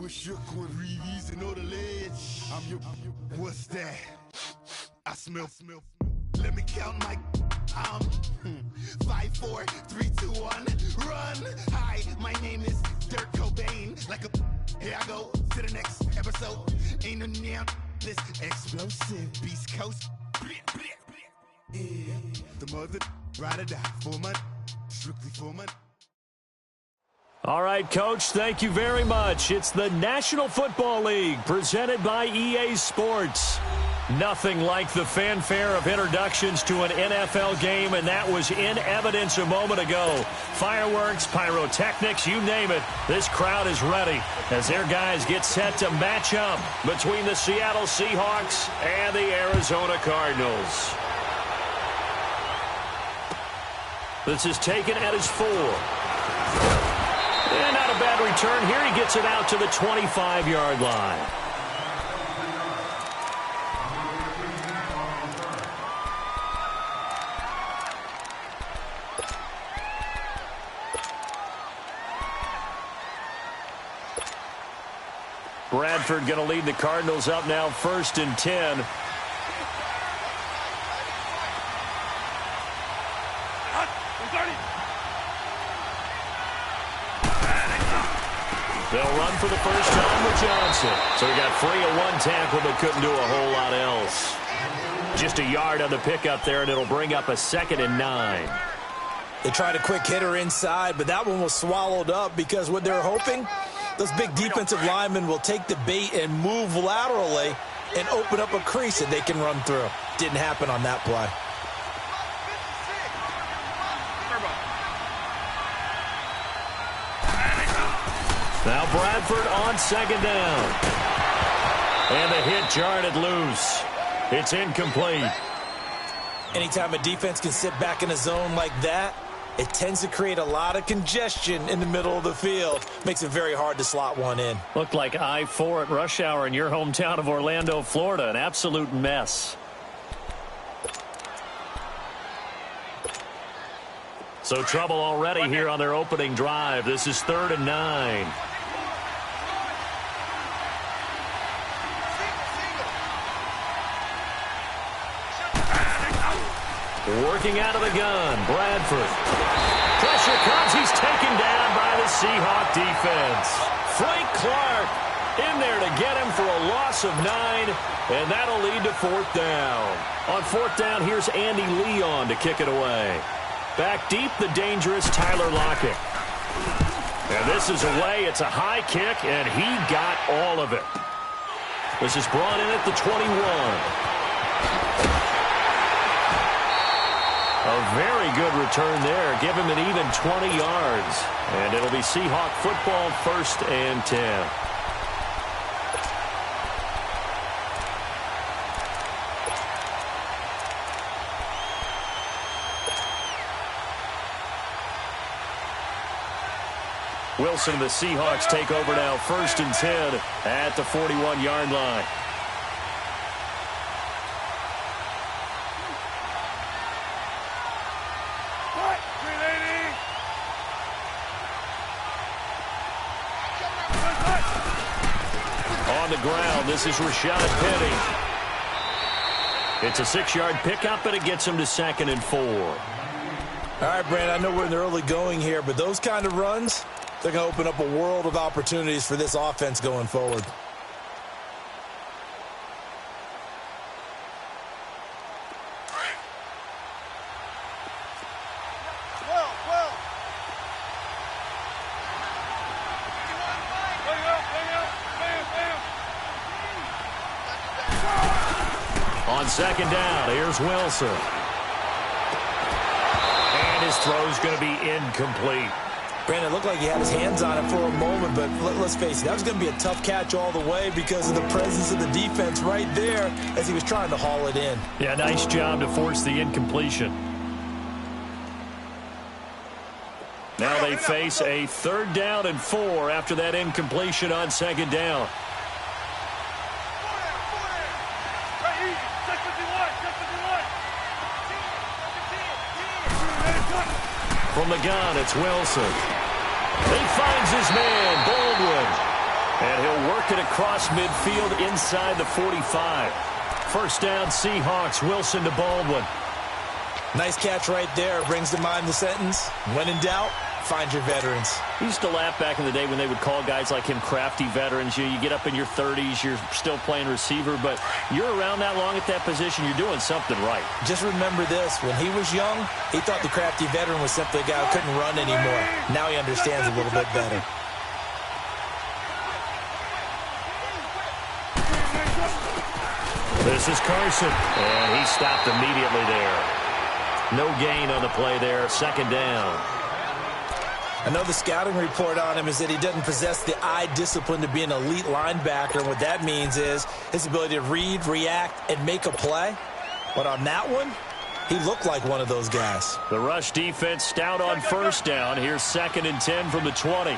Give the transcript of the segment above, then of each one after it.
shook on Reeves and on the ledge. What's that? I smell. Let me count my. 5, 4, 3, 2, 1, run. Hi, my name is Dirk Cobain. Like a. Here I go to the next episode. Ain't no damn this explosive Beast Coast. Yeah. The mother ride or die for my. Strictly for my. All right, Coach, thank you very much. It's the National Football League presented by EA Sports. Nothing like the fanfare of introductions to an NFL game, and that was in evidence a moment ago. Fireworks, pyrotechnics, you name it. This crowd is ready as their guys get set to match up between the Seattle Seahawks and the Arizona Cardinals. This is taken at his 4. And not a bad return here. He gets it out to the 25-yard line. Bradford going to lead the Cardinals up now 1st and 10. They'll run for the first time with Johnson. So he got free of one tackle but couldn't do a whole lot else. Just a yard on the pickup there, and it'll bring up a 2nd and 9. They tried a quick hitter inside, but that one was swallowed up because what they're hoping, those big defensive linemen will take the bait and move laterally and open up a crease that they can run through. Didn't happen on that play. Now Bradford on 2nd down. And the hit jarred it loose. It's incomplete. Anytime a defense can sit back in a zone like that, it tends to create a lot of congestion in the middle of the field. Makes it very hard to slot one in. Looked like I-4 at rush hour in your hometown of Orlando, Florida. An absolute mess. So trouble already here on their opening drive. This is 3rd and 9. Working out of the gun, Bradford. Pressure comes. He's taken down by the Seahawk defense. Frank Clark in there to get him for a loss of 9, and that'll lead to 4th down. On 4th down, here's Andy Leon to kick it away. Back deep, the dangerous Tyler Lockett. And this is away. It's a high kick, and he got all of it. This is brought in at the 21. A very good return there. Give him an even 20 yards. And it'll be Seahawk football 1st and 10. Wilson and the Seahawks take over now 1st and 10 at the 41-yard line. On the ground, this is Rashad Penny. It's a 6-yard pickup, and it gets him to 2nd and 4. All right, Brandon, I know we're in the early going here, but those kind of runs, they're going to open up a world of opportunities for this offense going forward. On 2nd down, here's Wilson. And his throw's going to be incomplete. Brandon, it looked like he had his hands on it for a moment, but let's face it, that was going to be a tough catch all the way because of the presence of the defense right there as he was trying to haul it in. Yeah, nice job to force the incompletion. Now they face a 3rd down and 4 after that incompletion on 2nd down. From the gun, it's Wilson. He finds his man, Baldwin. And he'll work it across midfield inside the 45. First down, Seahawks. Wilson to Baldwin. Nice catch right there. Brings to mind the sentence, when in doubt, find your veterans. We used to laugh back in the day when they would call guys like him crafty veterans. You get up in your 30s, you're still playing receiver, but you're around that long at that position, you're doing something right. Just remember this. When he was young, he thought the crafty veteran was simply a guy who couldn't run anymore. Now he understands a little bit better. This is Carson, and he stopped immediately there. No gain on the play there, second down. I know the scouting report on him is that he doesn't possess the eye discipline to be an elite linebacker. And what that means is his ability to read, react, and make a play. But on that one, he looked like one of those guys. The rush defense stout on first down. Here's 2nd and 10 from the 20.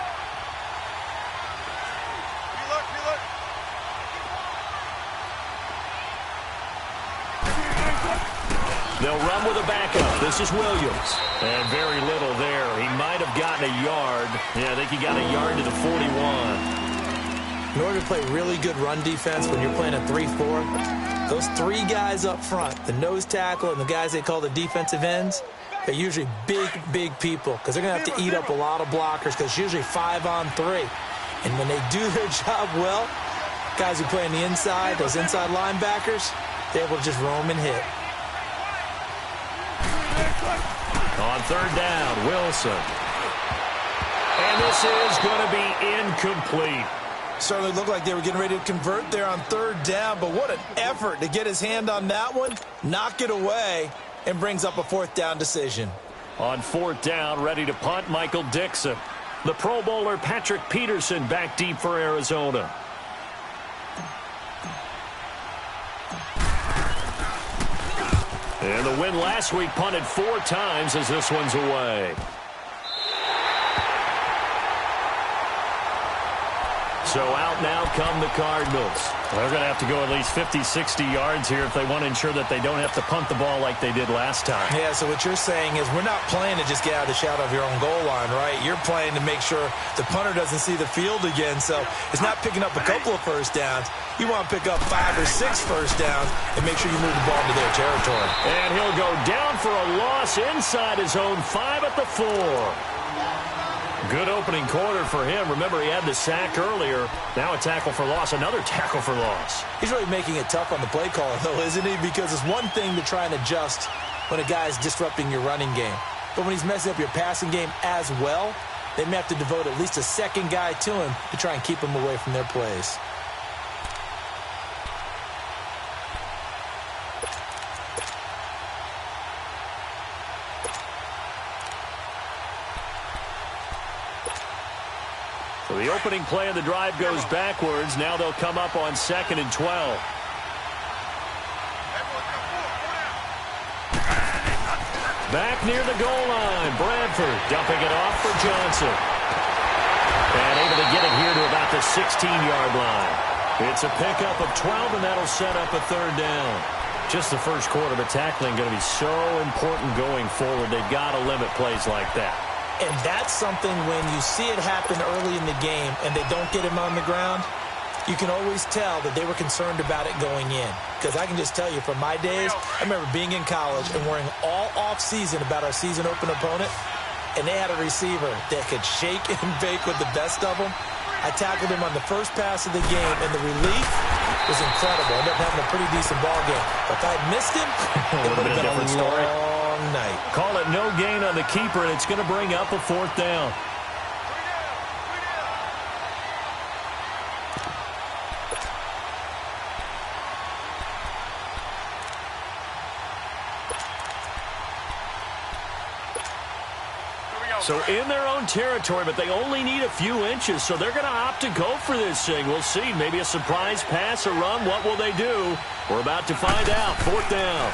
They'll run with a backup. This is Williams. And very little there. He might have gotten a yard. Yeah, I think he got a yard to the 41. In order to play really good run defense when you're playing a 3-4, those three guys up front, the nose tackle and the guys they call the defensive ends, they're usually big people because they're going to have to eat up a lot of blockers because it's usually 5-on-3. And when they do their job well, guys who play on the inside, those inside linebackers, they're able to just roam and hit. On third down, Wilson. And this is going to be incomplete. Certainly looked like they were getting ready to convert there on third down, but what an effort to get his hand on that one, knock it away, and brings up a fourth down decision. On fourth down, ready to punt, Michael Dixon. The Pro Bowler Patrick Peterson back deep for Arizona. And the win last week punted 4 times as this one's away. So out now come the Cardinals. They're going to have to go at least 50, 60 yards here if they want to ensure that they don't have to punt the ball like they did last time. Yeah, so what you're saying is we're not playing to just get out of the shadow of your own goal line, right? You're playing to make sure the punter doesn't see the field again. So it's not picking up a couple of first downs. You want to pick up 5 or 6 first downs and make sure you move the ball into their territory. And he'll go down for a loss inside his own 5 at the 4. Good opening quarter for him. Remember, he had the sack earlier. Now a tackle for loss, another tackle for loss. He's really making it tough on the play caller, though, isn't he? Because it's one thing to try and adjust when a guy's disrupting your running game. But when he's messing up your passing game as well, they may have to devote at least a second guy to him to try and keep him away from their plays. So the opening play of the drive goes backwards. Now they'll come up on 2nd and 12. Back near the goal line. Bradford dumping it off for Johnson. And able to get it here to about the 16-yard line. It's a pickup of 12, and that'll set up a third down. Just the first quarter, but tackling going to be so important going forward. They've got to limit plays like that. And that's something when you see it happen early in the game and they don't get him on the ground, you can always tell that they were concerned about it going in. Because I can just tell you from my days, I remember being in college and worrying all off-season about our season open opponent, and they had a receiver that could shake and bake with the best of them. I tackled him on the first pass of the game, and the relief was incredible. I ended up having a pretty decent ball game. But if I had missed him, it would have been a different story. Night. Call it no gain on the keeper, and it's going to bring up a fourth down. So in their own territory, but they only need a few inches, so they're going to opt to go for this thing. We'll see. Maybe a surprise pass or run. What will they do? We're about to find out. Fourth down.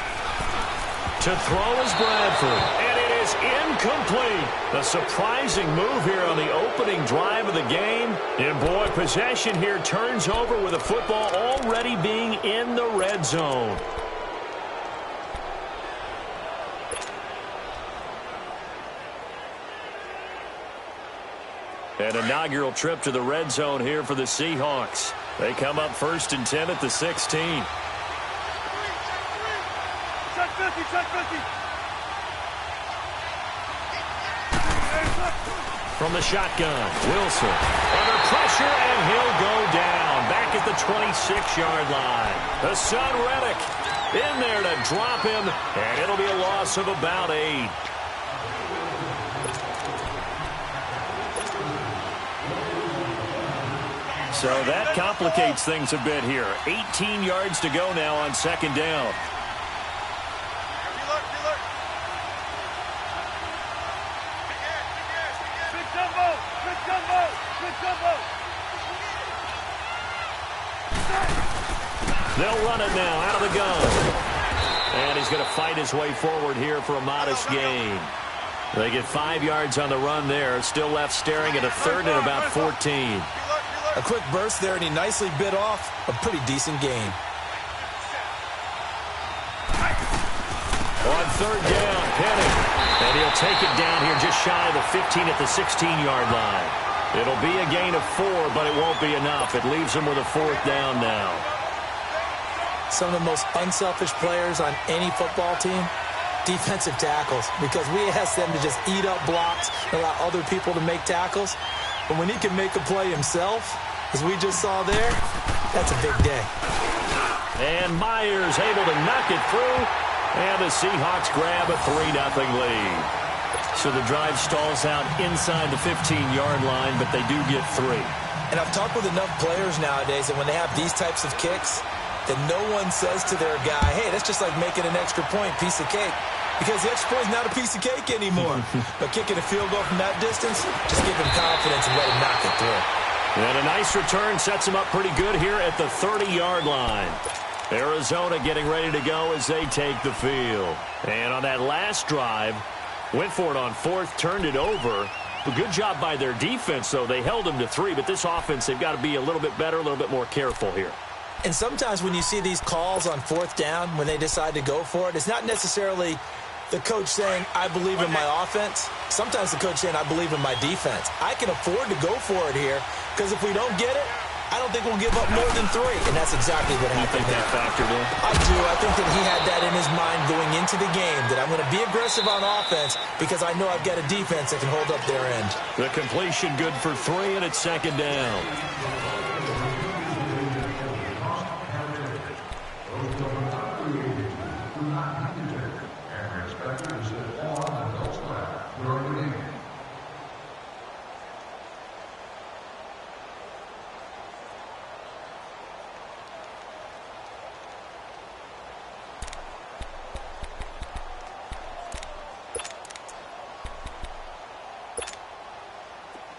To throw is Bradford, and it is incomplete. A surprising move here on the opening drive of the game. And, boy, possession here turns over with the football already being in the red zone. An inaugural trip to the red zone here for the Seahawks. They come up 1st and 10 at the 16. Check 50, check 50. From the shotgun, Wilson under pressure, and he'll go down back at the 26-yard line. Hassan Reddick in there to drop him, and it'll be a loss of about 8. So that complicates things a bit here. 18 yards to go now on 2nd down. Big jumbo, big jumbo, big jumbo. They'll run it now out of the gun. And he's going to fight his way forward here for a modest gain. They get 5 yards on the run there. Still left staring at a 3rd and about 14. A quick burst there, and he nicely bit off a pretty decent gain. On 3rd down, Penning. And he'll take it down here just shy of the 15 at the 16-yard line. It'll be a gain of 4, but it won't be enough. It leaves him with a 4th down now. Some of the most unselfish players on any football team, defensive tackles, because we ask them to just eat up blocks and allow other people to make tackles. But when he can make a play himself, as we just saw there, that's a big day. And Myers able to knock it through, and the Seahawks grab a 3-0 lead. So the drive stalls out inside the 15-yard line, but they do get 3. And I've talked with enough players nowadays that when they have these types of kicks, that no one says to their guy, hey, that's just like making an extra point, piece of cake. Because the extra point is not a piece of cake anymore. But kicking a field goal from that distance, just give him confidence and let him knock it through. And a nice return sets him up pretty good here at the 30-yard line. Arizona getting ready to go as they take the field. And on that last drive, went for it on 4th, turned it over. A good job by their defense, though. They held them to 3, but this offense, they've got to be a little bit better, a little bit more careful here. And sometimes when you see these calls on 4th down, when they decide to go for it, it's not necessarily the coach saying, I believe in my offense. Sometimes the coach saying, I believe in my defense. I can afford to go for it here, because if we don't get it, I don't think we'll give up more than 3. And that's exactly what happened. You think that factored in? I do. I think that he had that in his mind going into the game, that I'm going to be aggressive on offense because I know I've got a defense that can hold up their end. The completion good for 3, and it's 2nd down.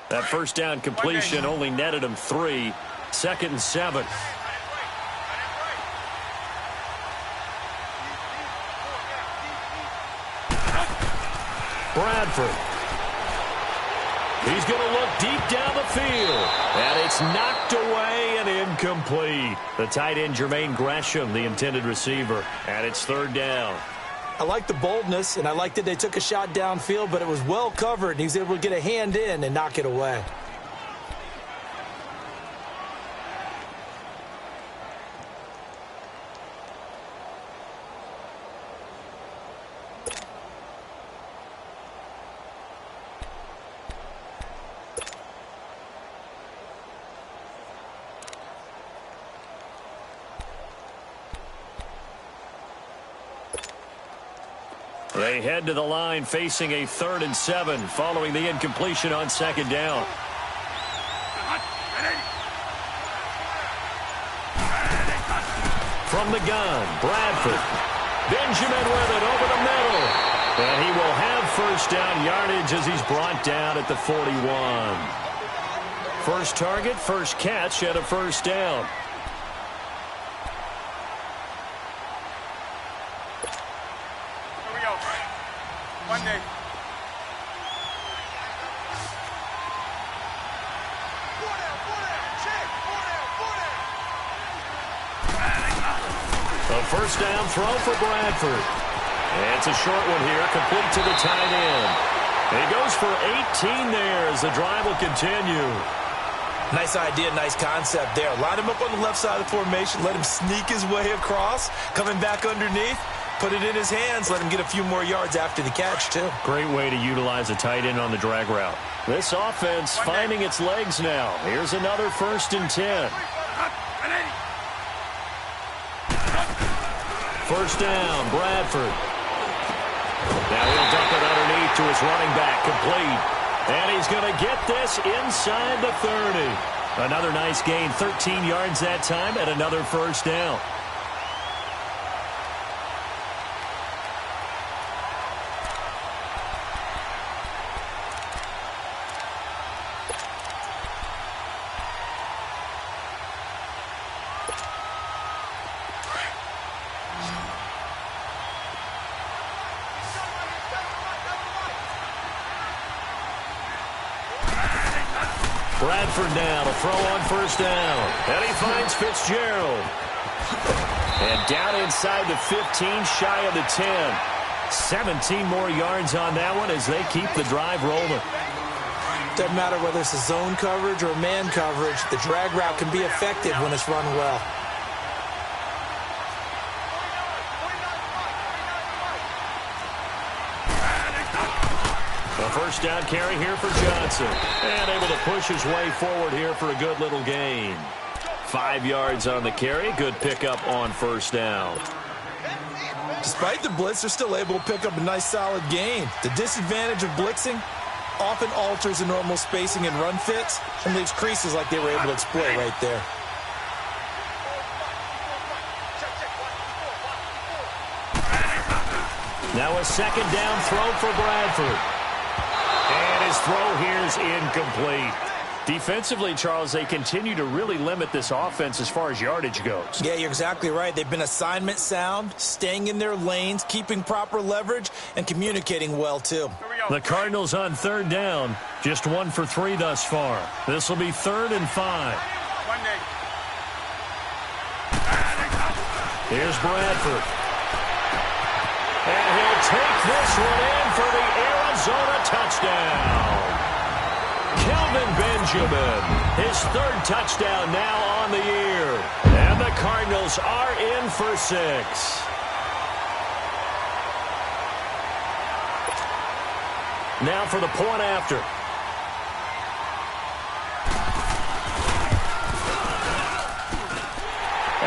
That 1st down completion only netted him 3. 2nd and 7. Bradford. He's going to look deep down the field. And it's knocked away and incomplete. The tight end, Jermaine Gresham, the intended receiver. And it's 3rd down. I like the boldness, and I like that they took a shot downfield, but it was well covered, and he was able to get a hand in and knock it away. They head to the line facing a 3rd and 7 following the incompletion on 2nd down. From the gun, Bradford. Benjamin with it over the middle. And he will have 1st down yardage as he's brought down at the 41. First target, first catch at a 1st down. Monday. A 1st down throw for Bradford. And it's a short one here, complete to the tight end. He goes for 18 there as the drive will continue. Nice idea, nice concept there. Line him up on the left side of the formation, let him sneak his way across, coming back underneath, put it in his hands, let him get a few more yards after the catch, too. Great way to utilize a tight end on the drag route. This offense finding its legs now. Here's another 1st and 10. First down, Bradford. Now he'll dump it underneath to his running back, complete. And he's going to get this inside the 30. Another nice gain, 13 yards that time, and another first down. Bradford now to throw on first down. And he finds Fitzgerald. And down inside the 15, shy of the 10. 17 more yards on that one as they keep the drive rolling. Doesn't matter whether it's a zone coverage or man coverage. The drag route can be effective when it's run well. A first down carry here for Johnson. And able to push his way forward here for a good little gain. 5 yards on the carry. Good pickup on first down. Despite the blitz, they're still able to pick up a nice solid gain. The disadvantage of blitzing often alters the normal spacing and run fits and leaves creases like they were able to exploit right there. Now a second down throw for Bradford. And his throw here is incomplete. Defensively, Charles, they continue to really limit this offense as far as yardage goes. Yeah, you're exactly right. They've been assignment sound, staying in their lanes, keeping proper leverage, and communicating well, too. The Cardinals on third down, just 1 for 3 thus far. This will be 3rd and 5. Here's Bradford. And he'll take this one in for the Arizona touchdown. Kelvin Benjamin, his 3rd touchdown now on the year. And the Cardinals are in for 6. Now for the point after.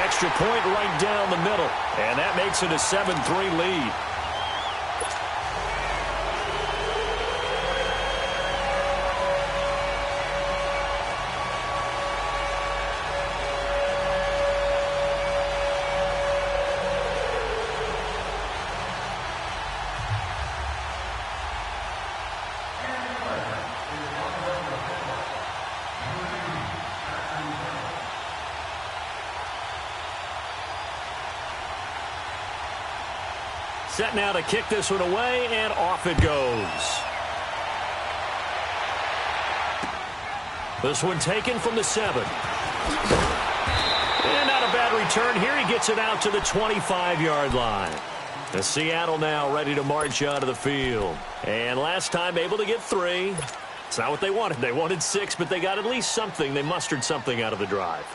Extra point right down the middle. And that makes it a 7-3 lead. Set now to kick this one away, and off it goes. This one taken from the 7. And not a bad return here. He gets it out to the 25-yard line. The Seattle now ready to march out of the field. And last time able to get 3. It's not what they wanted. They wanted 6, but they got at least something. They mustered something out of the drive.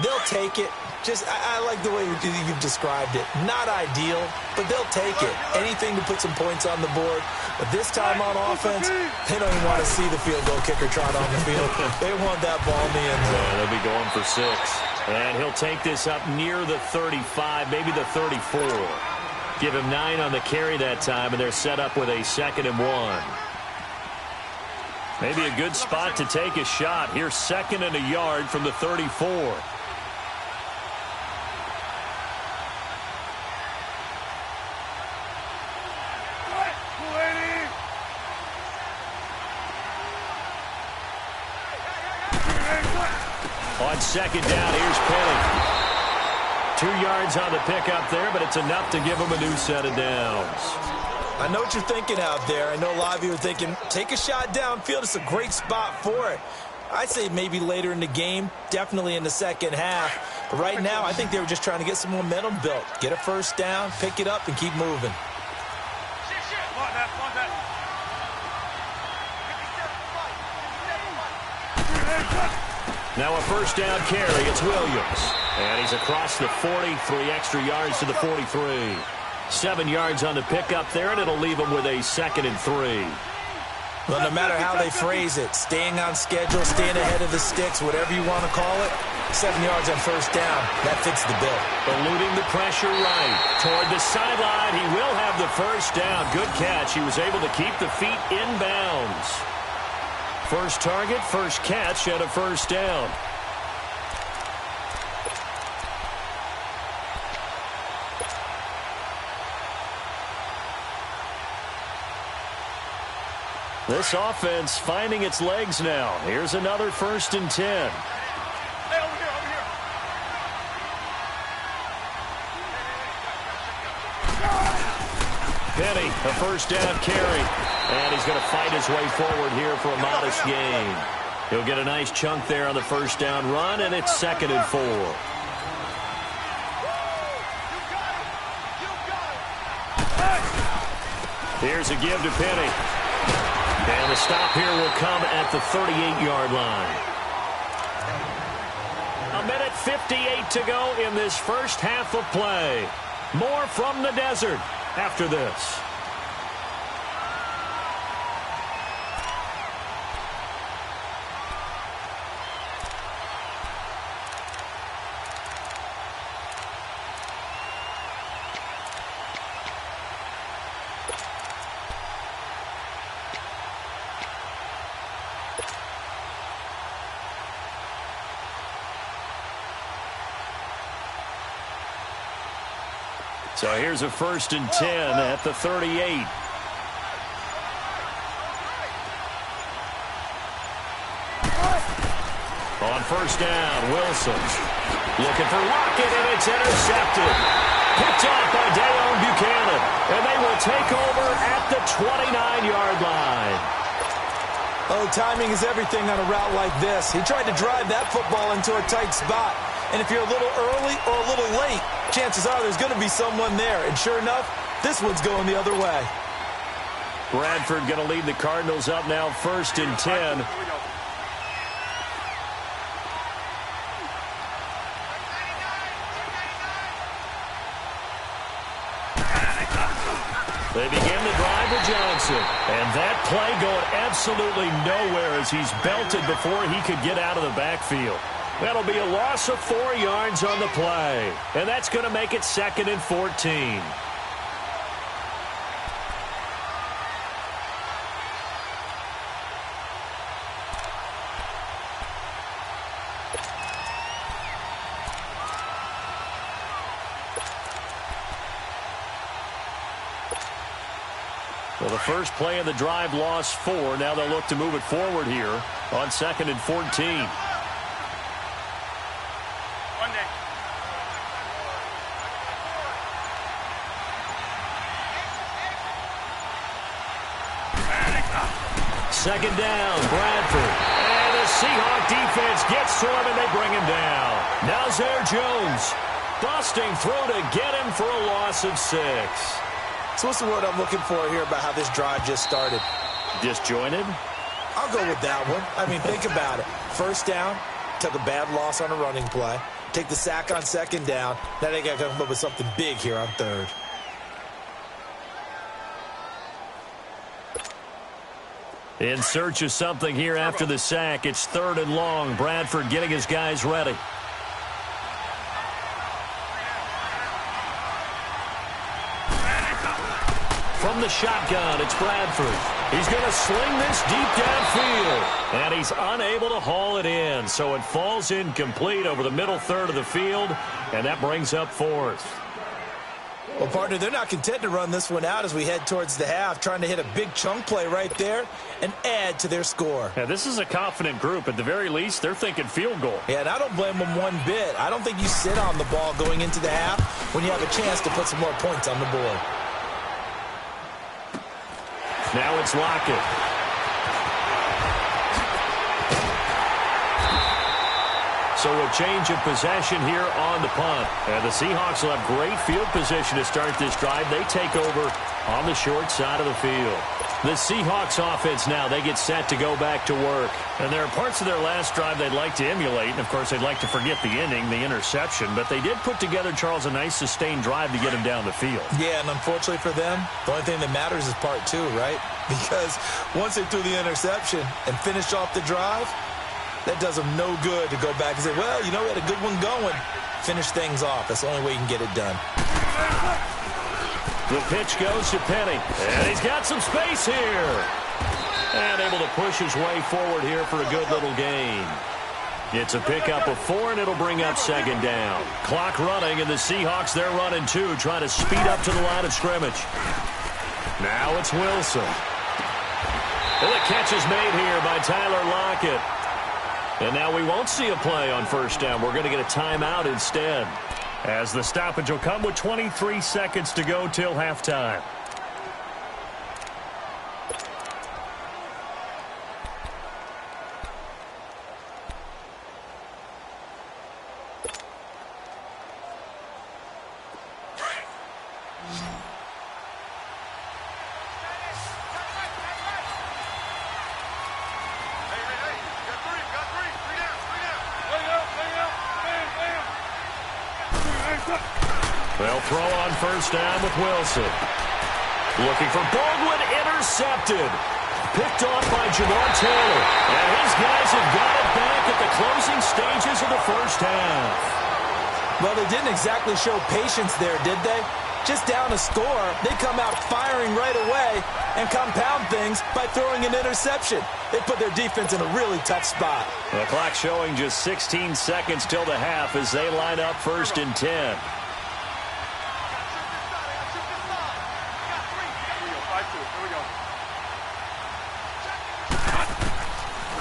They'll take it. I like the way you've described it. Not ideal, but they'll take it. Anything to put some points on the board. But this time on offense, they don't even want to see the field goal kicker trot on the field. They want that ball in the end zone. Yeah, they'll be going for 6. And he'll take this up near the 35, maybe the 34. Give him 9 on the carry that time, and they're set up with a 2nd and 1. Maybe a good spot to take a shot. Here's 2nd and a yard from the 34. On 2nd down, here's Penny. 2 yards on the pickup there, but it's enough to give him a new set of downs. I know what you're thinking out there. I know a lot of you are thinking, take a shot downfield. It's a great spot for it. I'd say maybe later in the game, definitely in the second half. But right now, I think they were just trying to get some momentum built. Get a first down, pick it up, and keep moving. Now a first down carry. It's Williams. And he's across the 40, 3 extra yards to the 43. 7 yards on the pickup there, and it'll leave him with a 2nd and 3. Well, no matter how they phrase it, staying on schedule, staying ahead of the sticks, whatever you want to call it, 7 yards on first down, that fits the bill. Eluding the pressure right. Toward the sideline, he will have the first down. Good catch. He was able to keep the feet in bounds. First target, first catch, and a first down. This offense finding its legs now. Here's another 1st and 10. Hey, over here. Penny, a first down carry. And he's going to fight his way forward here for a modest gain. He'll get a nice chunk there on the first down run, and it's 2nd and 4. Here's a give to Penny. And the stop here will come at the 38-yard line. 1:58 to go in this first half of play. More from the desert after this. So here's a 1st and 10 at the 38. On first down, Wilson looking for Lockett, and it's intercepted. Picked off by Dayon Buchanan, and they will take over at the 29-yard line. Oh, timing is everything on a route like this. He tried to drive that football into a tight spot. And if you're a little early or a little late, chances are there's going to be someone there. And sure enough, this one's going the other way. Bradford going to lead the Cardinals up now 1st and 10. They begin the drive with Johnson. And that play going absolutely nowhere as he's belted before he could get out of the backfield. That'll be a loss of 4 yards on the play. And that's going to make it 2nd and 14. Well, the first play of the drive lost 4. Now they'll look to move it forward here on 2nd and 14. Second down, Bradford. And the Seahawk defense gets to him, and they bring him down. Now Zare Jones busting through to get him for a loss of 6. So what's the word I'm looking for here about how this drive just started? Disjointed? I'll go with that one. I mean, think about it. First down, took a bad loss on a running play. Take the sack on second down. Now they got to come up with something big here on third. In search of something here after the sack. It's 3rd and long. Bradford getting his guys ready. From the shotgun, it's Bradford. He's going to sling this deep downfield. And he's unable to haul it in. So it falls incomplete over the middle third of the field. And that brings up 4th. Well, partner, they're not content to run this one out as we head towards the half, trying to hit a big chunk play right there and add to their score. Yeah, this is a confident group. At the very least, they're thinking field goal. Yeah, and I don't blame them one bit. I don't think you sit on the ball going into the half when you have a chance to put some more points on the board. Now it's Lockett. So a change of possession here on the punt. And the Seahawks will have great field position to start this drive. They take over on the short side of the field. The Seahawks offense now, they get set to go back to work. And there are parts of their last drive they'd like to emulate. And, of course, they'd like to forget the ending, the interception. But they did put together, Charles, a nice sustained drive to get him down the field. Yeah, and unfortunately for them, the only thing that matters is part two, right? Because once they threw the interception and finished off the drive, that does them no good to go back and say, well, you know, we had a good one going. Finish things off. That's the only way you can get it done. The pitch goes to Penny, and he's got some space here. And able to push his way forward here for a good little gain. It's a pickup of 4, and it'll bring up second down. Clock running, and the Seahawks, they're running 2, trying to speed up to the line of scrimmage. Now it's Wilson. And the catch is made here by Tyler Lockett. And now we won't see a play on first down. We're going to get a timeout instead, as the stoppage will come with 23 seconds to go till halftime. They'll throw on first down with Wilson. Looking for Baldwin, intercepted. Picked off by Jamar Taylor. And his guys have got it back at the closing stages of the first half. Well, they didn't exactly show patience there, did they? Just down a score, they come out firing right away and compound things by throwing an interception. They put their defense in a really tough spot. The clock showing just 16 seconds till the half as they line up 1st and 10.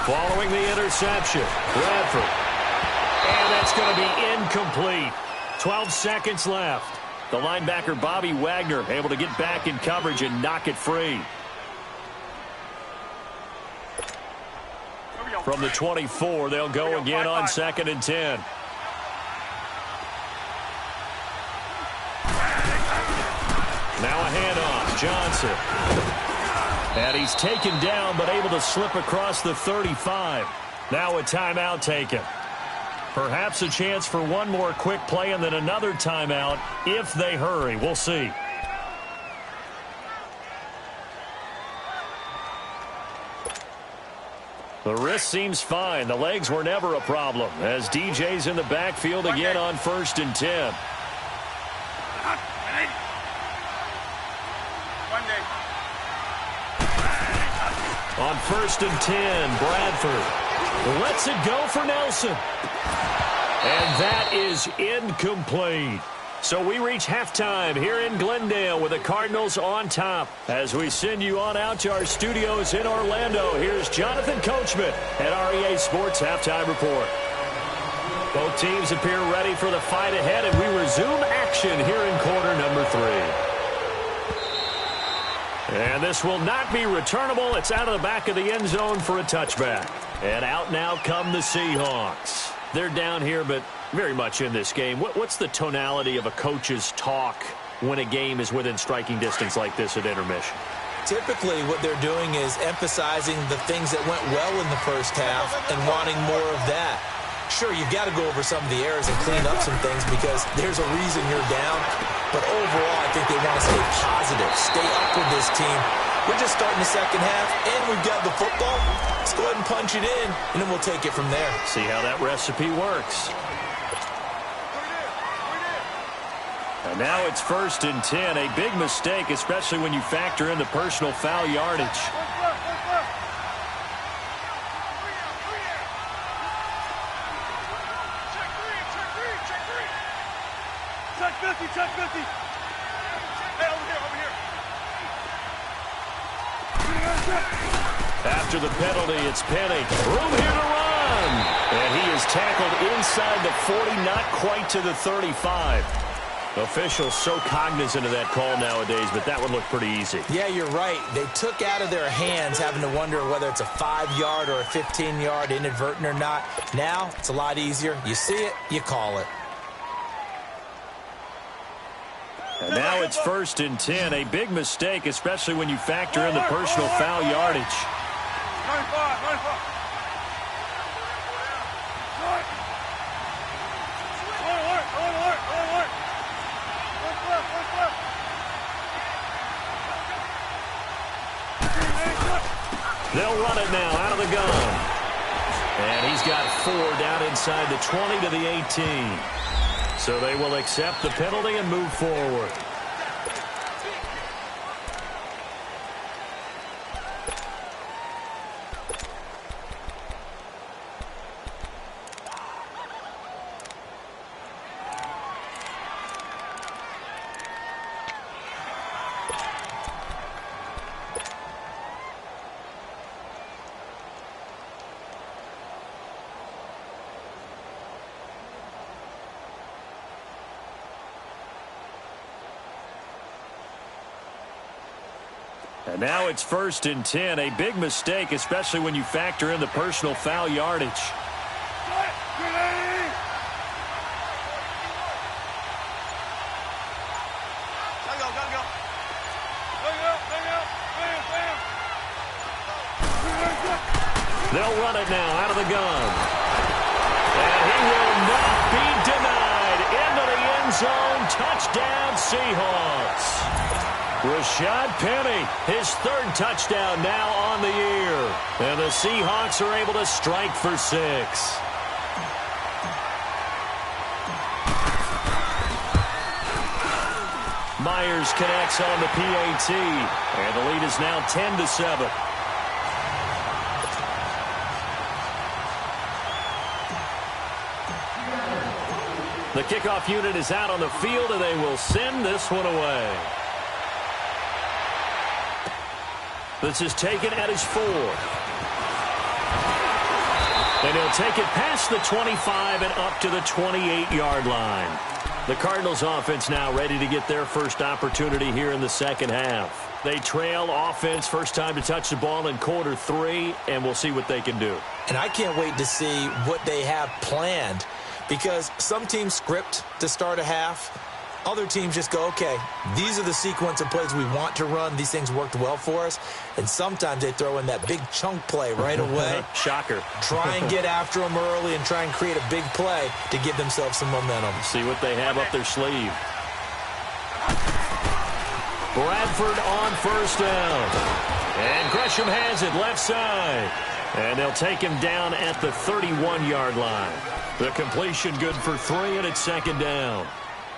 Following the interception, Bradford. And that's going to be incomplete. 12 seconds left. The linebacker, Bobby Wagner, able to get back in coverage and knock it free. From the 24, they'll go again on 2nd and 10. Now a handoff, Johnson. And he's taken down, but able to slip across the 35. Now a timeout taken. Perhaps a chance for one more quick play and then another timeout if they hurry. We'll see. The wrist seems fine. The legs were never a problem as DJ's in the backfield again on 1st and 10. On 1st and 10, Bradford lets it go for Nelson. And that is incomplete. So we reach halftime here in Glendale with the Cardinals on top. As we send you on out to our studios in Orlando, here's Jonathan Coachman at REA Sports Halftime Report. Both teams appear ready for the fight ahead, and we resume action here in quarter number 3. And this will not be returnable. It's out of the back of the end zone for a touchback. And out now come the Seahawks. They're down here, but very much in this game. What's the tonality of a coach's talk when a game is within striking distance like this at intermission? Typically, what they're doing is emphasizing the things that went well in the first half and wanting more of that. Sure, you've got to go over some of the errors and clean up some things because there's a reason you're down. But overall, I think they want to stay positive, stay up with this team. We're just starting the second half, and we've got the football. Let's go ahead and punch it in, and then we'll take it from there. See how that recipe works. And now it's 1st and 10. A big mistake, especially when you factor in the personal foul yardage. Check 50. Hey, over here. After the penalty, it's Penny. Room here to run. And he is tackled inside the 40, not quite to the 35. Officials so cognizant of that call nowadays, but that one looked pretty easy. Yeah, you're right. They took out of their hands having to wonder whether it's a 5-yard or a 15-yard inadvertent or not. Now, it's a lot easier. You see it, you call it. And now it's 1st and 10. A big mistake, especially when you factor in the personal foul yardage. 95. They'll run it now out of the gun. And he's got 4 down inside the 20 to the 18. So they will accept the penalty and move forward. And now it's 1st and 10. A big mistake, especially when you factor in the personal foul yardage. They'll run it now out of the gun. And he will not be denied. Into the end zone. Touchdown, Seahawks. Rashad Penny, his 3rd touchdown now on the year. And the Seahawks are able to strike for 6. Myers connects on the PAT. And the lead is now 10-7. The kickoff unit is out on the field, and they will send this one away. This is taken at his 4. And he'll take it past the 25 and up to the 28-yard line. The Cardinals offense now ready to get their first opportunity here in the second half. They trail offense, first time to touch the ball in quarter 3, and we'll see what they can do. And I can't wait to see what they have planned, because some teams script to start a half. Other teams just go, okay, these are the sequence of plays we want to run. These things worked well for us. And sometimes they throw in that big chunk play right away. Shocker. Try and get after them early and try and create a big play to give themselves some momentum. See what they have up their sleeve. Bradford on 1st down. And Gresham has it left side. And they'll take him down at the 31-yard line. The completion good for 3, and it's 2nd down.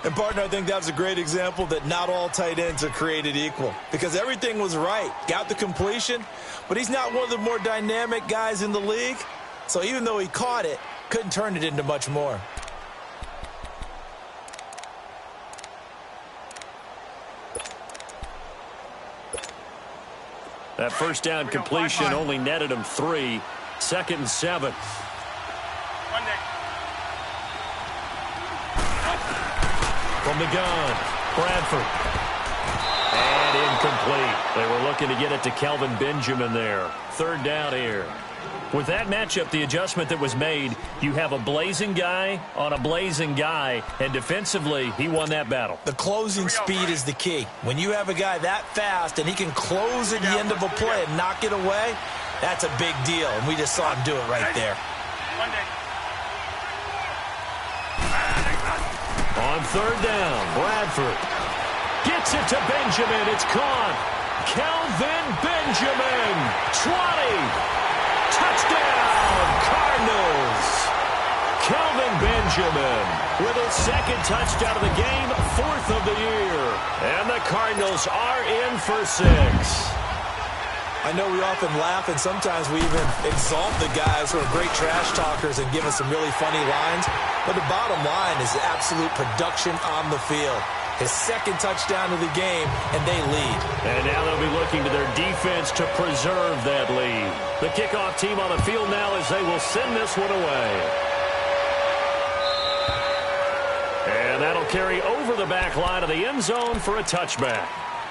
And, partner, I think that was a great example that not all tight ends are created equal, because everything was right. Got the completion, but he's not one of the more dynamic guys in the league. So even though he caught it, couldn't turn it into much more. That first down completion only netted him 3. 2nd and 7. From the gun, Bradford. And incomplete. They were looking to get it to Kelvin Benjamin there. 3rd down here. With that matchup, the adjustment that was made, you have a blazing guy on a blazing guy, and defensively, he won that battle. The closing speed is the key. When you have a guy that fast and he can close at the end of a play and knock it away, that's a big deal, and we just saw him do it right there. On 3rd down, Bradford gets it to Benjamin. It's caught. Kelvin Benjamin, 20. Touchdown, Cardinals. Kelvin Benjamin with his 2nd touchdown of the game, 4th of the year. And the Cardinals are in for 6. I know we often laugh, and sometimes we even exalt the guys who are great trash talkers and give us some really funny lines. But the bottom line is absolute production on the field. His 2nd touchdown of the game, and they lead. And now they'll be looking to their defense to preserve that lead. The kickoff team on the field now as they will send this one away. And that'll carry over the back line of the end zone for a touchback.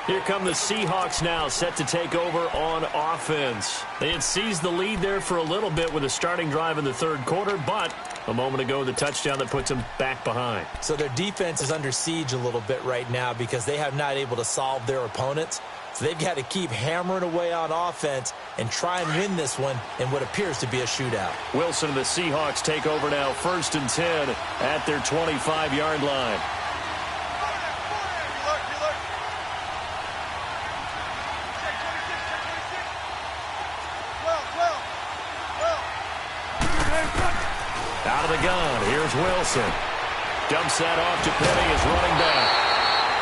Here come the Seahawks now, set to take over on offense. They had seized the lead there for a little bit with a starting drive in the 3rd quarter, but A moment ago, the touchdown that puts them back behind. So their defense is under siege a little bit right now because they have not able to solve their opponents. So they've got to keep hammering away on offense and try and win this one in what appears to be a shootout. Wilson and the Seahawks take over now, 1st and 10 at their 25-yard line. Out of the gun, here's Wilson. Dumps that off to Penny as running back.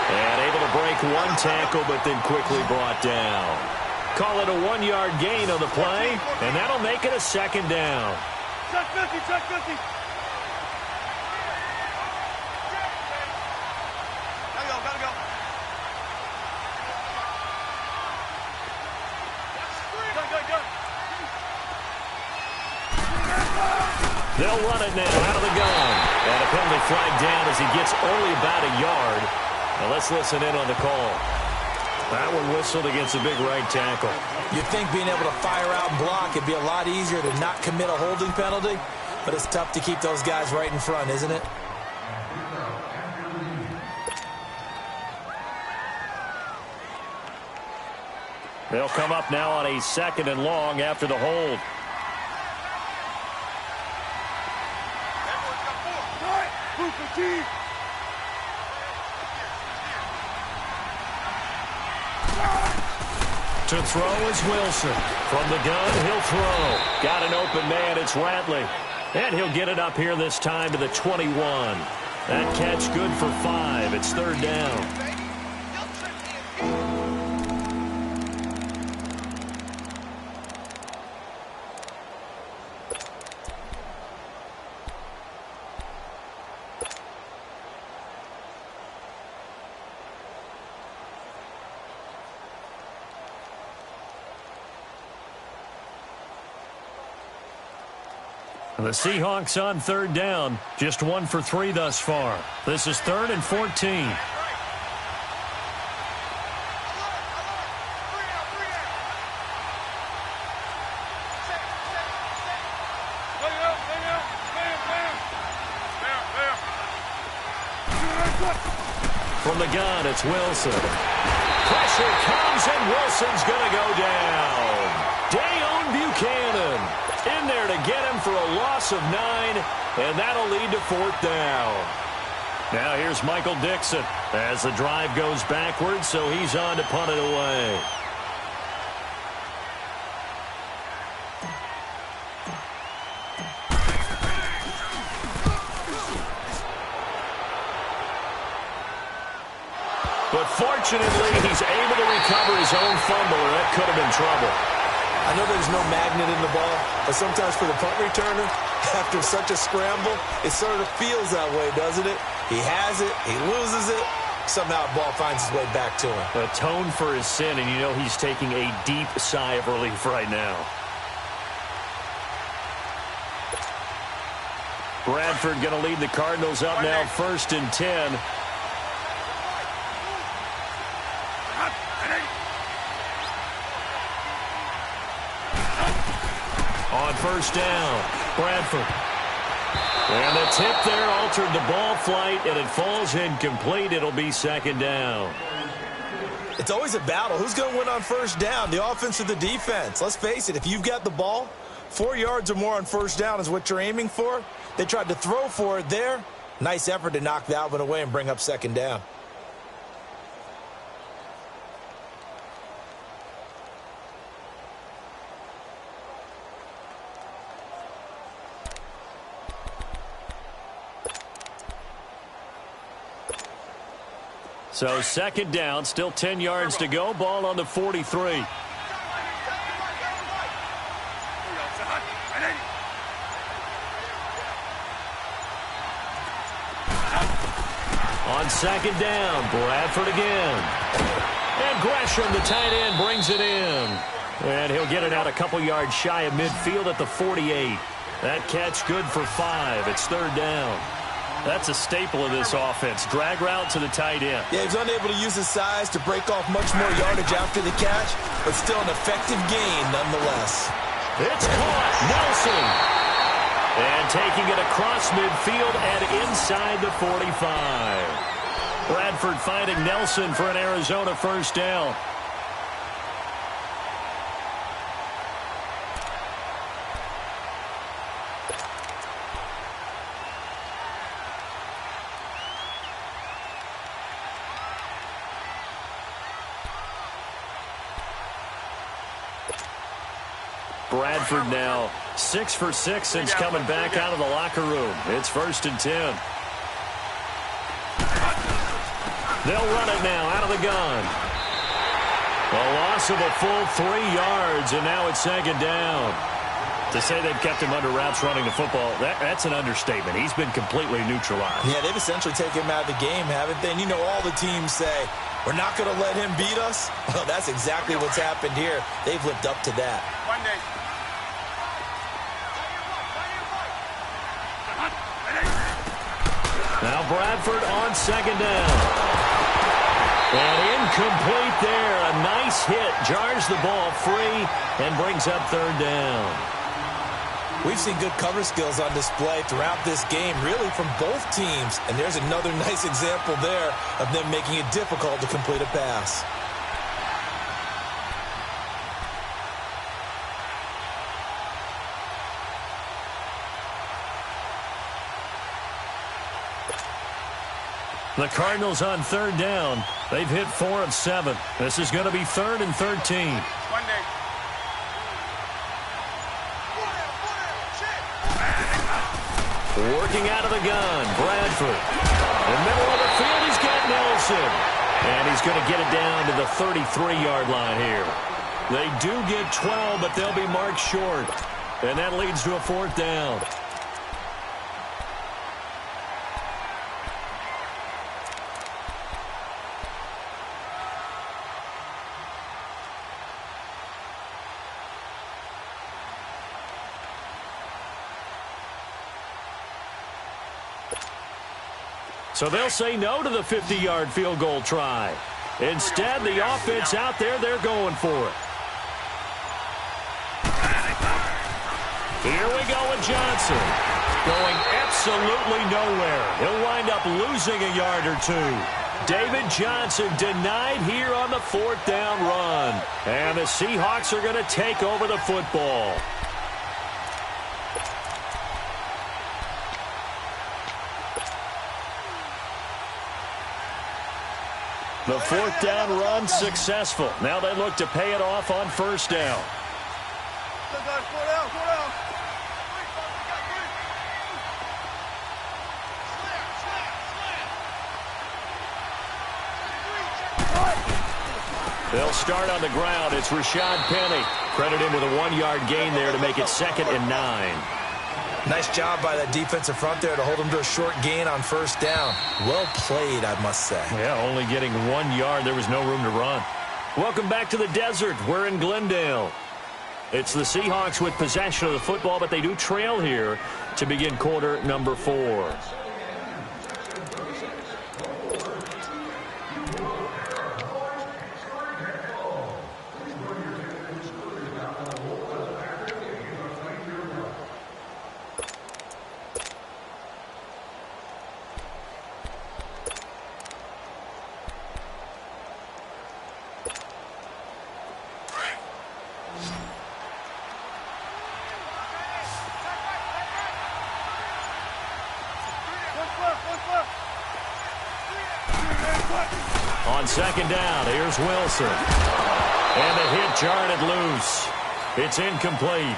And able to break one tackle, but then quickly brought down. Call it a 1-yard gain on the play, and that'll make it a 2nd down. Check 50, check 50. Gotta go. Go. They'll run it now out of the gun. And a penalty flag down as he gets only about a yard. Now let's listen in on the call. That one whistled against a big right tackle. You'd think being able to fire out and block, it'd be a lot easier to not commit a holding penalty, but it's tough to keep those guys right in front, isn't it? They'll come up now on a 2nd and long after the hold. To throw is Wilson. From the gun, he'll throw. Got an open man, it's Ratley. And he'll get it up here this time to the 21. That catch good for 5. It's 3rd down. The Seahawks on 3rd down. Just 1 for 3 thus far. This is 3rd and 14. From the gun, it's Wilson. Pressure comes, and Wilson's going to go down. Dayon Buchanan in there to get him for a loss of 9, and that'll lead to 4th down. Now here's Michael Dixon as the drive goes backwards, so he's on to punt it away. But fortunately, he's able to recover his own fumble, or that could have been trouble. I know there's no magnet in the ball, but sometimes for the punt returner, after such a scramble, it sort of feels that way, doesn't it? He has it, he loses it, somehow the ball finds its way back to him. Atone for his sin, and you know he's taking a deep sigh of relief right now. Bradford going to lead the Cardinals up now, 1st and 10. On 1st down, Bradford. And the tip there altered the ball flight, and it falls incomplete. It'll be 2nd down. It's always a battle. Who's going to win on 1st down, the offense or the defense? Let's face it, if you've got the ball, 4 yards or more on 1st down is what you're aiming for. They tried to throw for it there. Nice effort to knock that one away and bring up 2nd down. So 2nd down, still 10 yards to go. Ball on the 43. On 2nd down, Bradford again. And Gresham, the tight end, brings it in. And he'll get it out a couple yards shy of midfield at the 48. That catch good for 5. It's 3rd down. That's a staple of this offense. Drag route to the tight end. Yeah, he's unable to use his size to break off much more yardage after the catch, but still an effective gain nonetheless. It's caught. Nelson. And taking it across midfield and inside the 45. Bradford finding Nelson for an Arizona first down. Bradford now 6 for 6 since coming back out of the locker room. It's 1st and 10. They'll run it now out of the gun. A loss of a full 3 yards, and now it's 2nd down. To say they've kept him under wraps running the football, that's an understatement. He's been completely neutralized. Yeah, they've essentially taken him out of the game, haven't they? And you know all the teams say, we're not going to let him beat us. Well, that's exactly what's happened here. They've lived up to that. Now Bradford on 2nd down. And incomplete there. A nice hit. Jars the ball free and brings up 3rd down. We've seen good cover skills on display throughout this game, really from both teams. And there's another nice example there of them making it difficult to complete a pass. The Cardinals on 3rd down. They've hit 4 of 7. This is going to be 3rd and 13. Working out of the gun, Bradford. In the middle of the field, he's got Nelson. And he's going to get it down to the 33-yard line here. They do get 12, but they'll be marked short. And that leads to a 4th down. So they'll say no to the 50-yard field goal try. Instead, the offense out there, they're going for it. Here we go with Johnson. Going absolutely nowhere. He'll wind up losing a yard or 2. David Johnson denied here on the 4th down run. And the Seahawks are going to take over the football. The 4th down run successful. Now they look to pay it off on 1st down. They'll start on the ground. It's Rashad Penny. Credit him with a 1-yard gain there to make it 2nd and 9. Nice job by that defensive front there to hold him to a short gain on 1st down. Well played, I must say. Yeah, only getting 1 yard. There was no room to run. Welcome back to the desert. We're in Glendale. It's the Seahawks with possession of the football, but they do trail here to begin quarter number 4. On 2nd down, here's Wilson. And the hit jarred it loose. It's incomplete.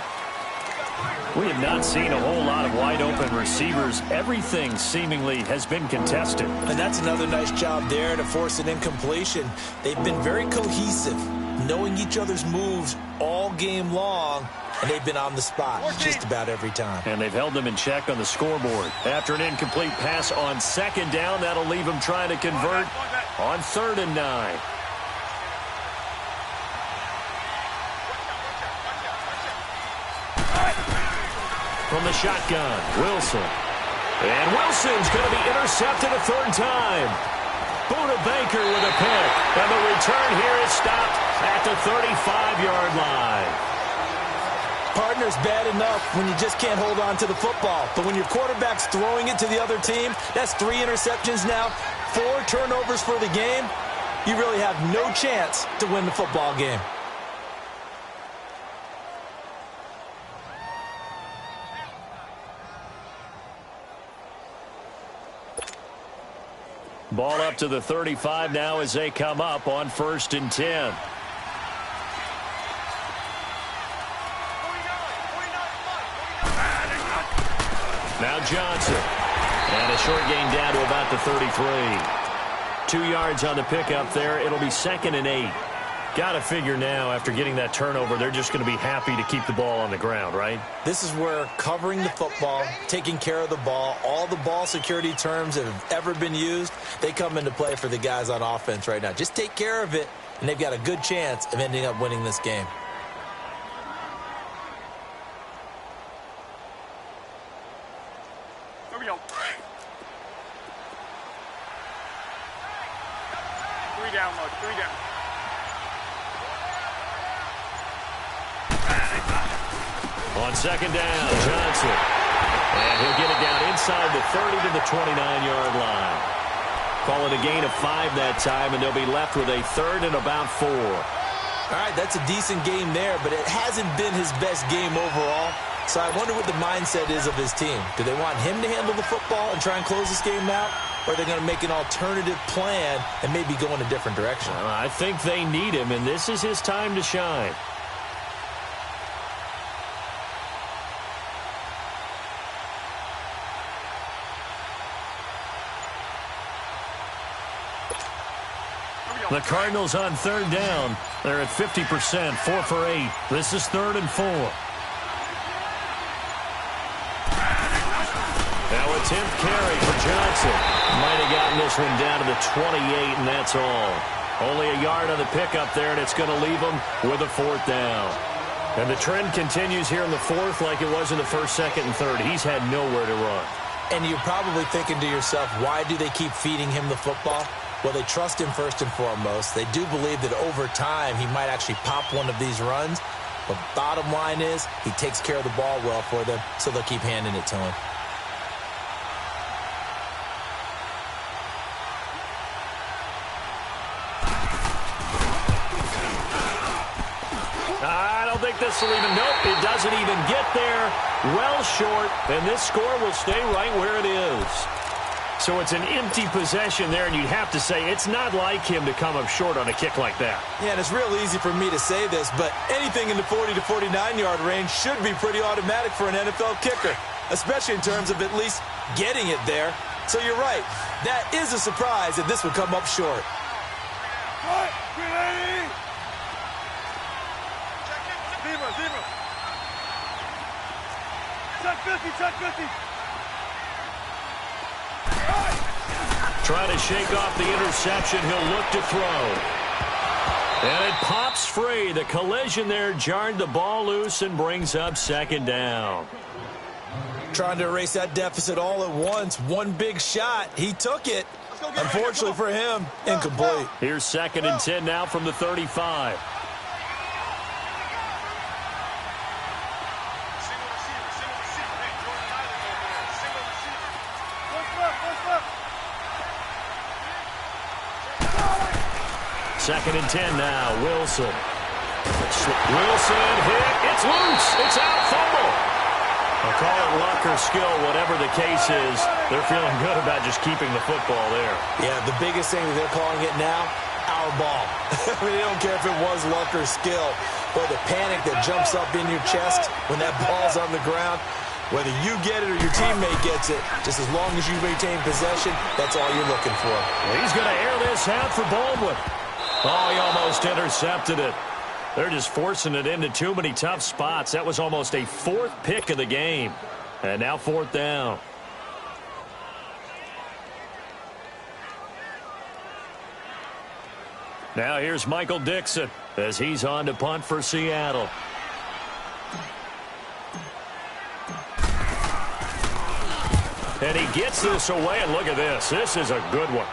We have not seen a whole lot of wide-open receivers. Everything seemingly has been contested. And that's another nice job there to force an incompletion. They've been very cohesive, knowing each other's moves all game long, and they've been on the spot just about every time. And they've held them in check on the scoreboard. After an incomplete pass on 2nd down, that'll leave them trying to convert on 3rd and 9. From the shotgun, Wilson. And Wilson's going to be intercepted a 3rd time. Buda Baker with a pick. And the return here is stopped at the 35-yard line. Partner's bad enough when you just can't hold on to the football. But when your quarterback's throwing it to the other team, that's 3 interceptions now, 4 turnovers for the game. You really have no chance to win the football game. Ball up to the 35 now as they come up on 1st and 10. Now Johnson. And a short gain down to about the 33. 2 yards on the pickup there. It'll be 2nd and 8. Got to figure now, after getting that turnover, they're just going to be happy to keep the ball on the ground, right? This is where covering the football, taking care of the ball, all the ball security terms that have ever been used, they come into play for the guys on offense right now. Just take care of it, and they've got a good chance of ending up winning this game. Here we go. 3 down, Mug. 3 down. On 2nd down, Johnson. And he'll get it down inside the 30 to the 29-yard line. Call it a gain of 5 that time, and they'll be left with a 3rd and about 4. All right, that's a decent game there, but it hasn't been his best game overall. So I wonder what the mindset is of his team. Do they want him to handle the football and try and close this game out? Or are they going to make an alternative plan and maybe go in a different direction? I think they need him, and this is his time to shine. The Cardinals on 3rd down. They're at 50%, 4 for 8. This is 3rd and 4. Now a 10th carry for Johnson. Might have gotten this one down to the 28, and that's all. Only a yard on the pickup there, and it's going to leave him with a 4th down. And the trend continues here in the 4th like it was in the 1st, 2nd, and 3rd. He's had nowhere to run. And you're probably thinking to yourself, why do they keep feeding him the football? Well, they trust him first and foremost. They do believe that over time he might actually pop one of these runs. But bottom line is he takes care of the ball well for them, so they'll keep handing it to him. I don't think this will even, nope, it doesn't even get there. Well short, and this score will stay right where it is. So it's an empty possession there, and you'd have to say it's not like him to come up short on a kick like that. Yeah, and it's real easy for me to say this, but anything in the 40 to 49-yard range should be pretty automatic for an NFL kicker, especially in terms of at least getting it there. So you're right. That is a surprise that this would come up short. Zebra. Check 50, check 50. Trying to shake off the interception. He'll look to throw. And it pops free. The collision there jarred the ball loose and brings up 2nd down. Trying to erase that deficit all at once. One big shot. He took it. Unfortunately for him, incomplete. Here's 2nd and 10 now from the 35. Second and 10 now. Wilson hit. It's loose. It's out. Fumble. I'll call it luck or skill. Whatever the case is, they're feeling good about just keeping the football there. Yeah, the biggest thing that they're calling it now, our ball. I mean, they don't care if it was luck or skill. But the panic that jumps up in your chest when that ball's on the ground, whether you get it or your teammate gets it, just as long as you maintain possession, that's all you're looking for. Well, he's going to air this out for Baldwin. Oh, he almost intercepted it. They're just forcing it into too many tough spots. That was almost a 4th pick of the game. And now 4th down. Now here's Michael Dixon as he's on to punt for Seattle. And he gets this away, and look at this. This is a good one.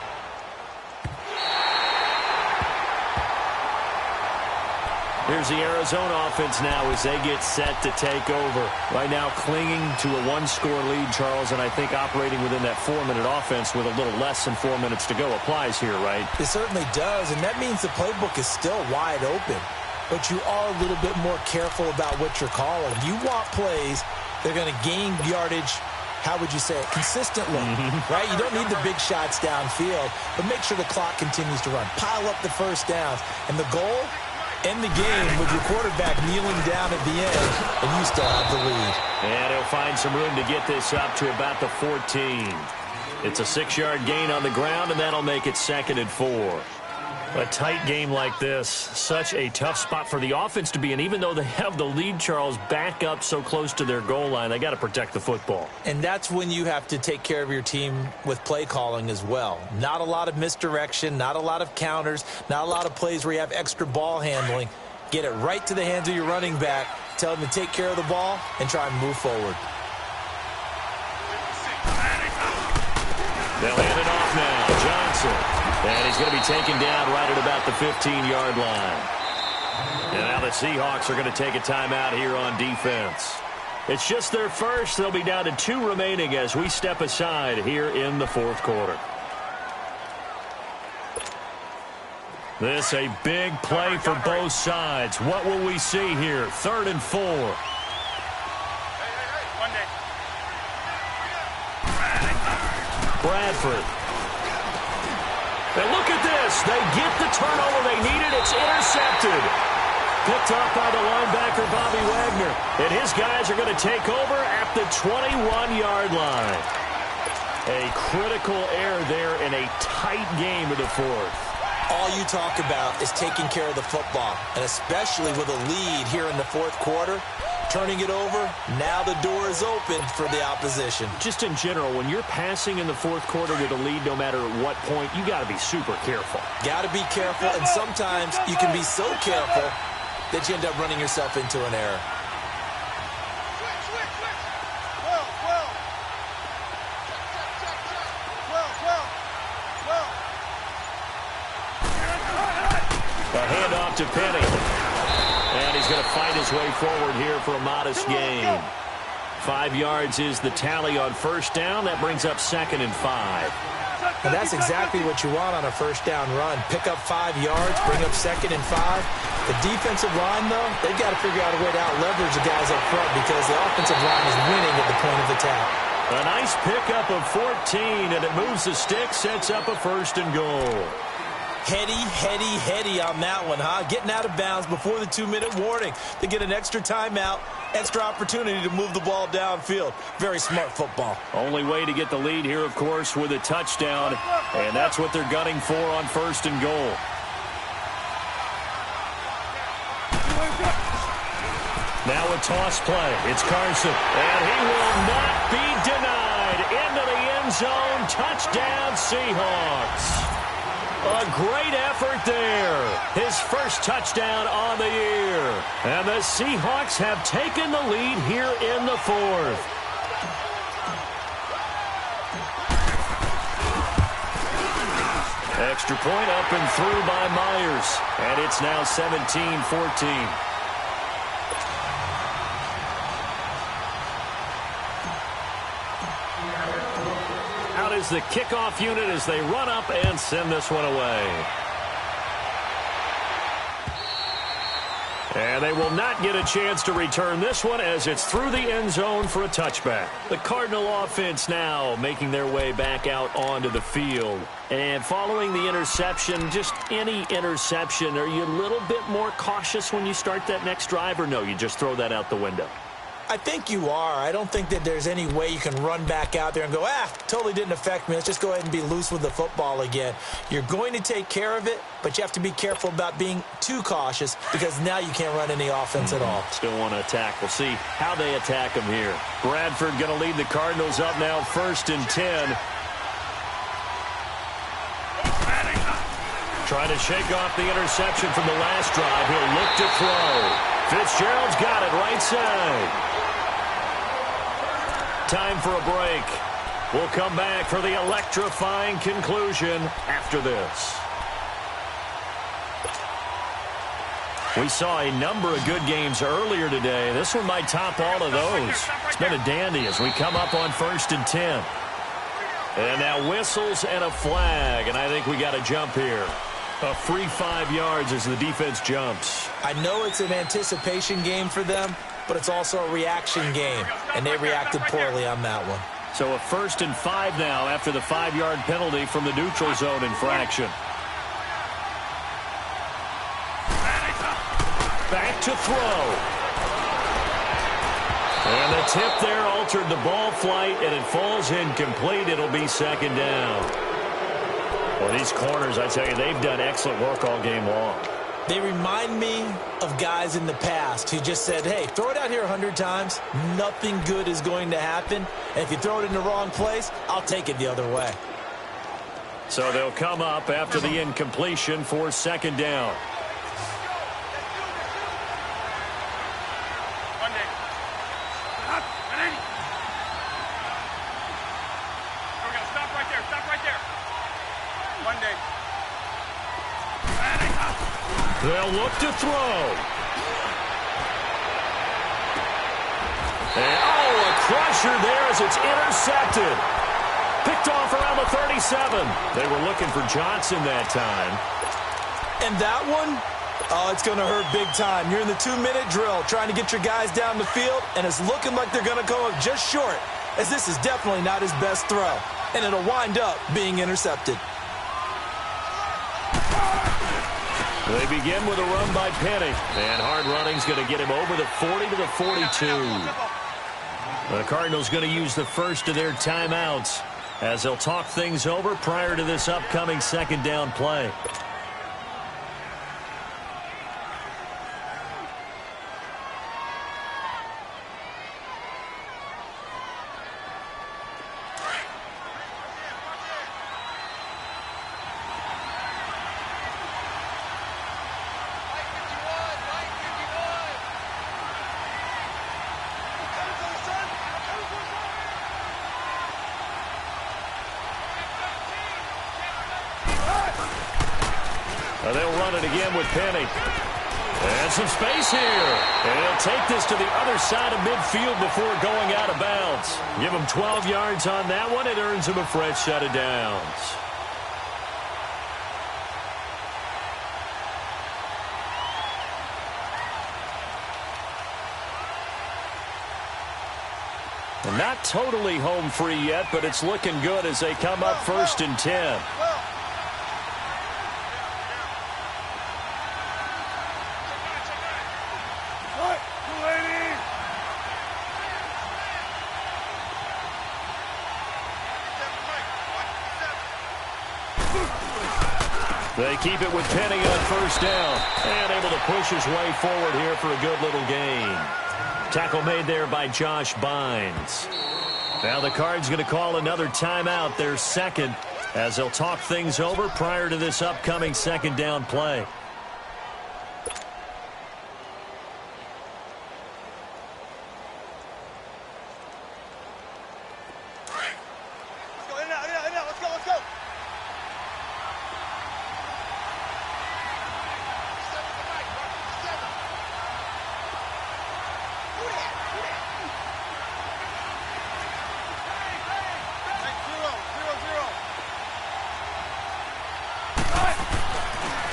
Here's the Arizona offense now as they get set to take over. Right now clinging to a one-score lead, Charles, and I think operating within that 4-minute offense with a little less than 4 minutes to go applies here, right? It certainly does, and that means the playbook is still wide open. But you are a little bit more careful about what you're calling. You want plays that are going to gain yardage, how would you say it, consistently, right? You don't need the big shots downfield, but make sure the clock continues to run. Pile up the first downs. And the goal? End the game with your quarterback kneeling down at the end, and you still have the lead. And he'll find some room to get this up to about the 14. It's a 6-yard gain on the ground, and that'll make it 2nd and 4. A tight game like this, such a tough spot for the offense to be in. Even though they have the lead, Charles, back up so close to their goal line, they got to protect the football. And that's when you have to take care of your team with play calling as well. Not a lot of misdirection, not a lot of counters, not a lot of plays where you have extra ball handling. Get it right to the hands of your running back, tell them to take care of the ball, and try and move forward. They'll hand it off now. Johnson. And he's going to be taken down right at about the 15-yard line. And now the Seahawks are going to take a timeout here on defense. It's just their first. They'll be down to 2 remaining as we step aside here in the 4th quarter. This a big play for both sides. What will we see here? 3rd and 4. Bradford. And look at this. They get the turnover they needed. It's intercepted. Picked off by the linebacker, Bobby Wagner. And his guys are going to take over at the 21-yard line. A critical error there in a tight game of the 4th. All you talk about is taking care of the football, and especially with a lead here in the 4th quarter. Turning it over, now the door is open for the opposition. Just in general, when you're passing in the 4th quarter with a lead, no matter at what point, you got to be super careful. Got to be careful, and sometimes you can be so careful that you end up running yourself into an error. A handoff to Penny. And he's going to fight his way forward here for a modest gain. 5 yards is the tally on 1st down. That brings up 2nd and 5. And that's exactly what you want on a 1st down run. Pick up 5 yards, bring up 2nd and 5. The defensive line, though, they've got to figure out a way to out-leverage the guys up front because the offensive line is winning at the point of attack. A nice pickup of 14, and it moves the stick, sets up a 1st and goal. Heady on that one, huh? Getting out of bounds before the 2-minute warning. They get an extra timeout, extra opportunity to move the ball downfield. Very smart football. Only way to get the lead here, of course, with a touchdown, and that's what they're gunning for on 1st and goal. Now a toss play. It's Carson, and he will not be denied. Into the end zone. Touchdown, Seahawks. A great effort there. His 1st touchdown on the year. And the Seahawks have taken the lead here in the 4th. Extra point up and through by Myers. And it's now 17-14. Is the kickoff unit as they run up and send this one away. And they will not get a chance to return this one as it's through the end zone for a touchback. The Cardinal offense now making their way back out onto the field. And following the interception, just any interception, are you a little bit more cautious when you start that next drive, or no, you just throw that out the window? I think you are. I don't think that there's any way you can run back out there and go, totally didn't affect me. Let's just go ahead and be loose with the football again. You're going to take care of it, but you have to be careful about being too cautious because now you can't run any offense at all. Still want to attack. We'll see how they attack him here. Bradford going to lead the Cardinals up now 1st and 10. Trying to shake off the interception from the last drive. He'll look to throw. Fitzgerald's got it right side. Time for a break. We'll come back for the electrifying conclusion after this. We saw a number of good games earlier today. This one might top all of those. It's been a dandy as we come up on 1st and 10. And now whistles and a flag, and I think we got a jump here. A free 5 yards as the defense jumps. I know it's an anticipation game for them, but it's also a reaction game, and they reacted poorly on that one. So a 1st and 5 now after the 5-yard penalty from the neutral zone infraction. Back to throw. And the tip there altered the ball flight, and it falls incomplete. It'll be 2nd down. Well, these corners, I tell you, they've done excellent work all game long. They remind me of guys in the past who just said, hey, throw it out here 100 times. Nothing good is going to happen. And if you throw it in the wrong place, I'll take it the other way. So they'll come up after the incompletion for 2nd down. They'll look to throw. And, a crusher there as it's intercepted. Picked off around the 37. They were looking for Johnson that time. And that one, it's going to hurt big time. You're in the 2-minute drill trying to get your guys down the field, and it's looking like they're going to come up just short, as this is definitely not his best throw. And it'll wind up being intercepted. They begin with a run by Penny. And hard running's going to get him over the 40 to the 42. The Cardinals going to use the first of their timeouts as they'll talk things over prior to this upcoming 2nd down play. They'll run it again with Penny. And some space here. And he'll take this to the other side of midfield before going out of bounds. Give him 12 yards on that one. It earns him a fresh set of downs. And not totally home free yet, but it's looking good as they come up 1st and 10. They keep it with Penny on 1st down. And able to push his way forward here for a good little gain. Tackle made there by Josh Bynes. Now the Cards going to call another timeout, their 2nd, as they'll talk things over prior to this upcoming 2nd down play.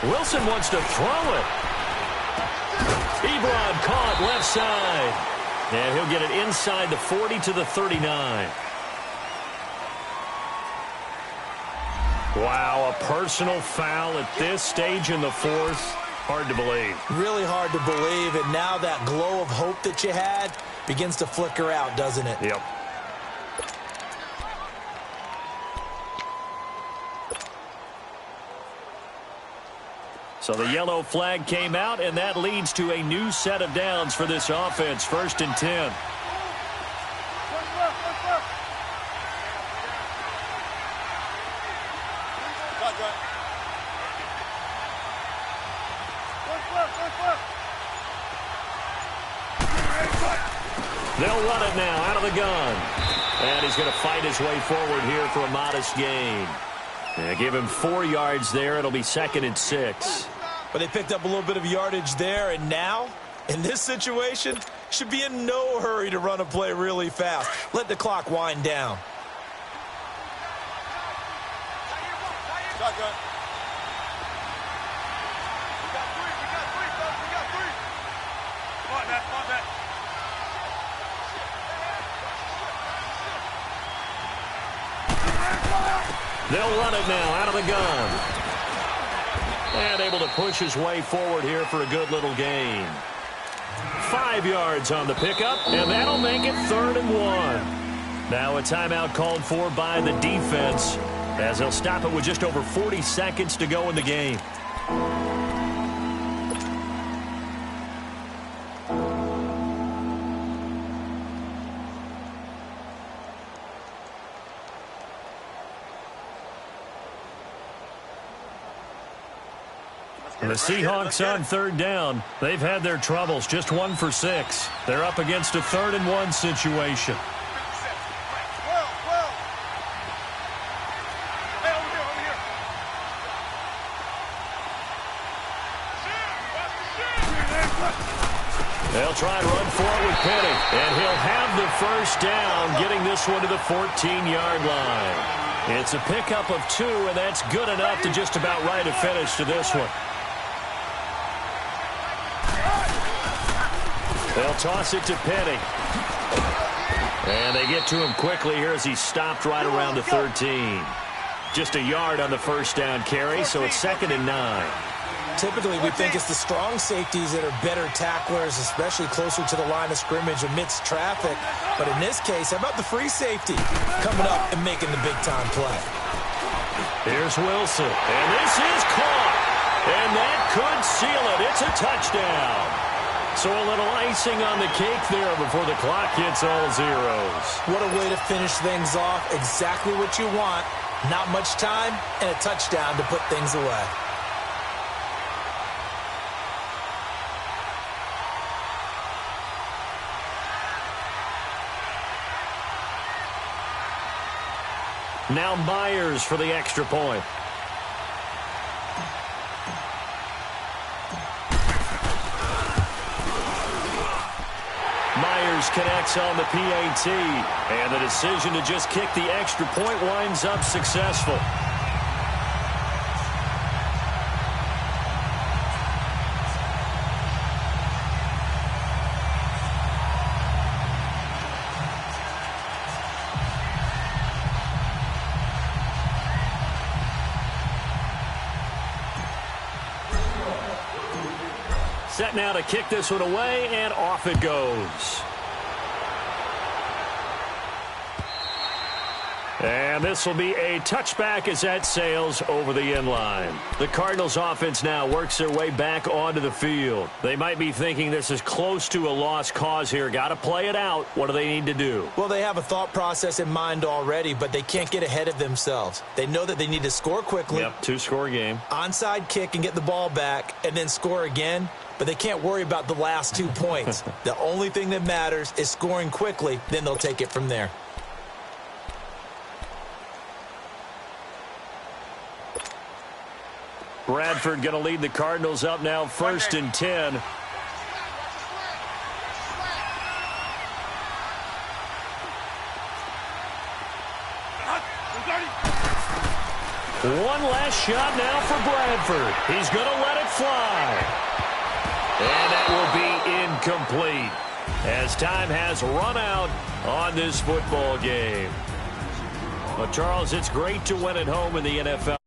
Wilson wants to throw it. Ebron caught left side. And he'll get it inside the 40 to the 39. Wow, a personal foul at this stage in the 4th. Hard to believe. Really hard to believe, and now that glow of hope that you had begins to flicker out, doesn't it? Yep. So the yellow flag came out, and that leads to a new set of downs for this offense. 1st and 10. They'll run it now out of the gun. And he's going to fight his way forward here for a modest gain. Give him 4 yards there. It'll be 2nd and 6. But they picked up a little bit of yardage there, and now, in this situation, should be in no hurry to run a play really fast. Let the clock wind down. Shotgun. We got three, folks. We got three. Come on, Matt. They'll run it now out of the gun. And able to push his way forward here for a good little gain. 5 yards on the pickup, and that'll make it 3rd and 1. Now a timeout called for by the defense, as they'll stop it with just over 40 seconds to go in the game. The Seahawks on 3rd down. They've had their troubles, just 1 for 6. They're up against a 3rd and 1 situation. They'll try and run for it with Penny, and he'll have the 1st down, getting this one to the 14-yard line. It's a pickup of 2, and that's good enough to just about write a finish to this one. They'll toss it to Penny. And they get to him quickly here as he stopped right around the 13. Just a yard on the 1st down carry, so it's 2nd and 9. Typically, we think it's the strong safeties that are better tacklers, especially closer to the line of scrimmage amidst traffic. But in this case, how about the free safety coming up and making the big-time play? Here's Wilson, and this is caught. And that could seal it. It's a touchdown. So a little icing on the cake there before the clock hits all zeros. What a way to finish things off. Exactly what you want. Not much time and a touchdown to put things away. Now Myers for the extra point. Myers connects on the PAT, and the decision to just kick the extra point winds up successful. Set now to kick this one away, and off it goes. And this will be a touchback as that sails over the end line. The Cardinals offense now works their way back onto the field. They might be thinking this is close to a lost cause here. Got to play it out. What do they need to do? Well, they have a thought process in mind already, but they can't get ahead of themselves. They know that they need to score quickly. Yep, 2-score game. Onside kick and get the ball back, and then score again. But they can't worry about the last 2 points. The only thing that matters is scoring quickly. Then they'll take it from there. Bradford going to lead the Cardinals up now 1st and 10. One last shot now for Bradford. He's going to let it fly. And that will be incomplete as time has run out on this football game. But Charles, it's great to win at home in the NFL.